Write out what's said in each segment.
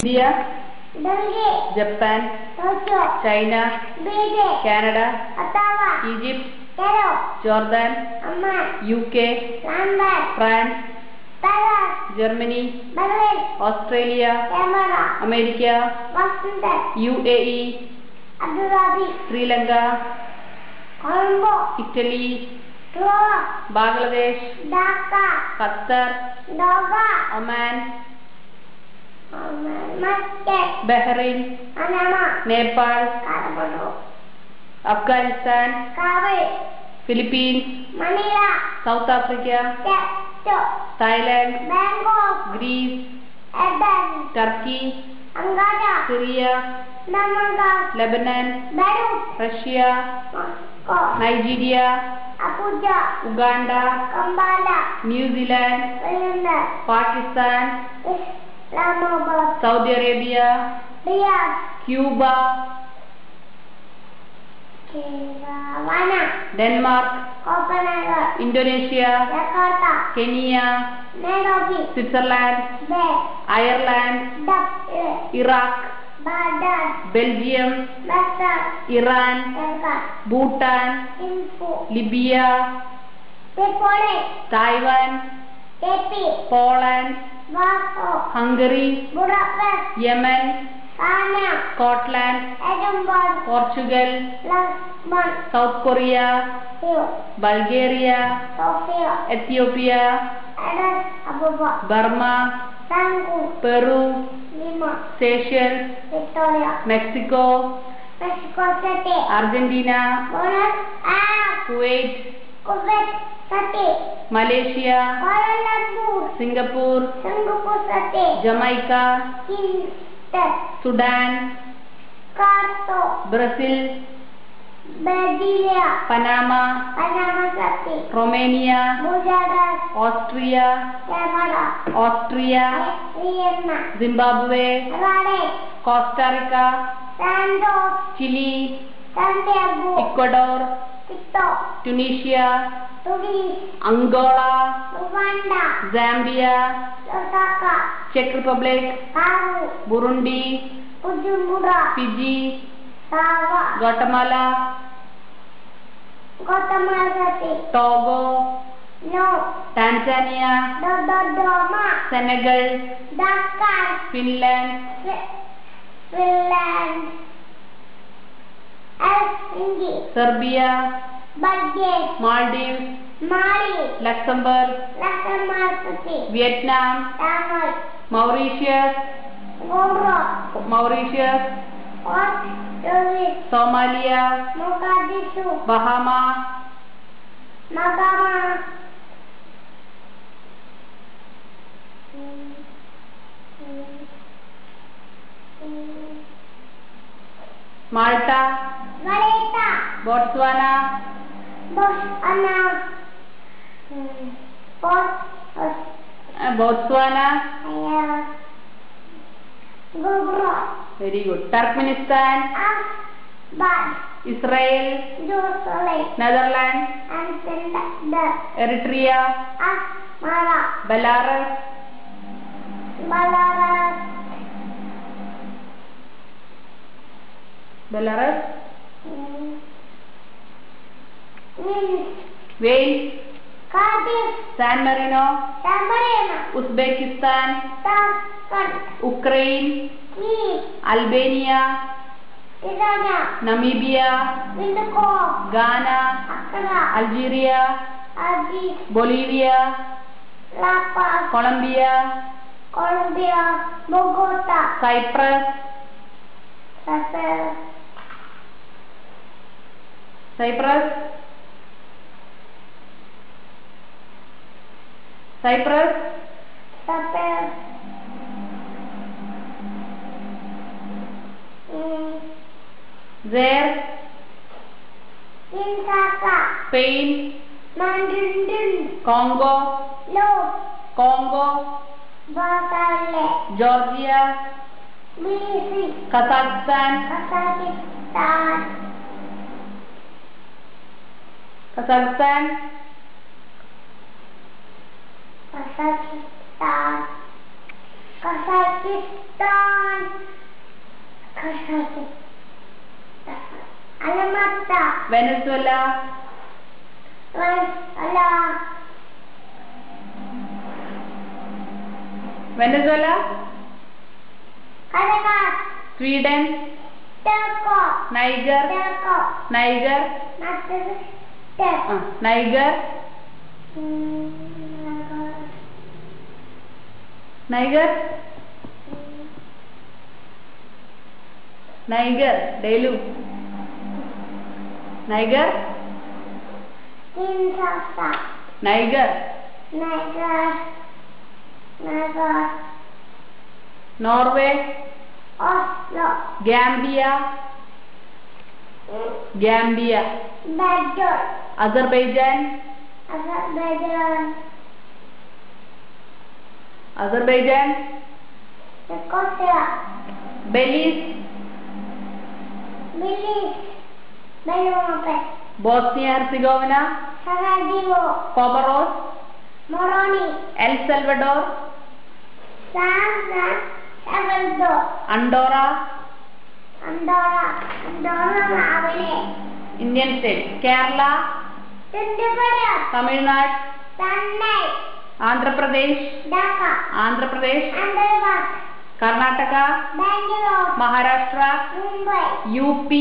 India, Japan, China, Canada, Egypt, Jordan, UK, France, Germany, Australia, America, UAE, Sri Lanka, Italy, Bangladesh, Qatar, Oman, Bahrain, Nepal, Afghanistan, Philippines, South Africa, Thailand, Greece, Turkey, Syria, Lebanon, Russia, Nigeria, Uganda, New Zealand, Pakistan, Saudi Arabia, Cuba, Denmark, Indonesia, Kenya, Switzerland, Ireland, Iraq, Belgium, Iran, Bhutan, Libya, Taiwan, Poland, Hungary, Yemen, Scotland, Portugal, South Korea, Bulgaria, Ethiopia, Burma, Peru, Seychelles, Mexico, Argentina, Kuwait, Malaysia, Singapore, Jamaica, Sudan, Brazil, Panama, Romania, Austria, Zimbabwe, Costa Rica, Chile, Ecuador, Tunisia, Angola, Zambia, Czech Republic, Burundi, Fiji, Guatemala, Togo, Tanzania, Senegal, Finland, Serbia, Maldives, Luxembourg, Vietnam, Mauritius, Somalia, Bahama, Malta, Botswana, very good. Turkmenistan, Israel, Netherlands, Eritrea, Belarus, Wales, San Marino, Uzbekistan, Ukraine, Albania, Namibia, Ghana, Algeria, Bolivia, Colombia, Bogota, Cyprus, Zaire, Spain, Congo, Georgia, Kazakhstan, Kazakhstan, Venezuela, Venezuela, Sweden, Niger, Niger, Niger, Niger, Niger, ഡെയിലു, Niger, Niger, Norway, Gambia, Gambia, Azerbaijan, Azerbaijan, Belize, Bosnia Herzegovina, Comoros, El Salvador, Andorra, Indian state, Kerala, Tamil Nadu, Andhra Pradesh, Andhra Pradesh, Karnataka, Maharashtra, UP,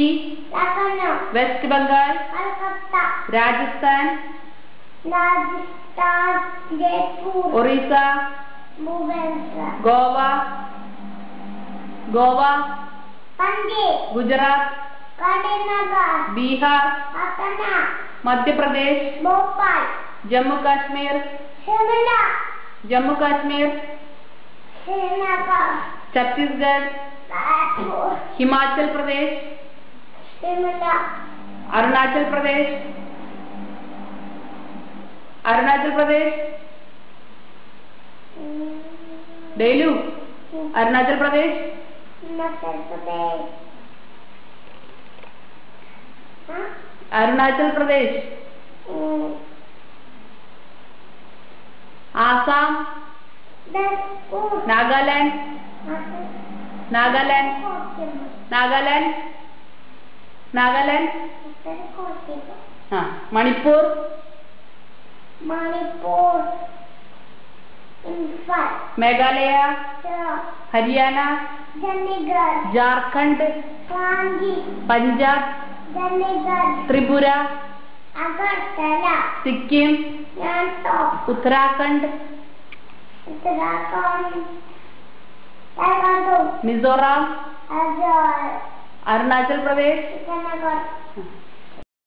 west Bengal, Rajasthan, Orissa, Goa, Goa, Gujarat, Bihar, Madhya Pradesh, Jammu Kashmir, Jammu Kashmir, Chhattisgarh, Himachal Pradesh, Arunachal Pradesh, Arunachal Pradesh, ഡെയിലു, അരുണാചൽ പ്രദേശ്, അരുണാചൽ പ്രദേശ്, ആസാം, നാഗാലാൻഡ്, നാഗാലാൻഡ്, നാഗാലാൻഡ്, നാഗാലാൻഡ്, മണിപ്പൂർ, മേഘാലയ, ഹരിയാന, ജാർഖണ്ഡ്, പഞ്ചാബ്, ത്രിപുര, സിക്കിം, ഉത്തരാഖണ്ഡ്, മിസോറാം, അരുണാചൽ പ്രദേശ്,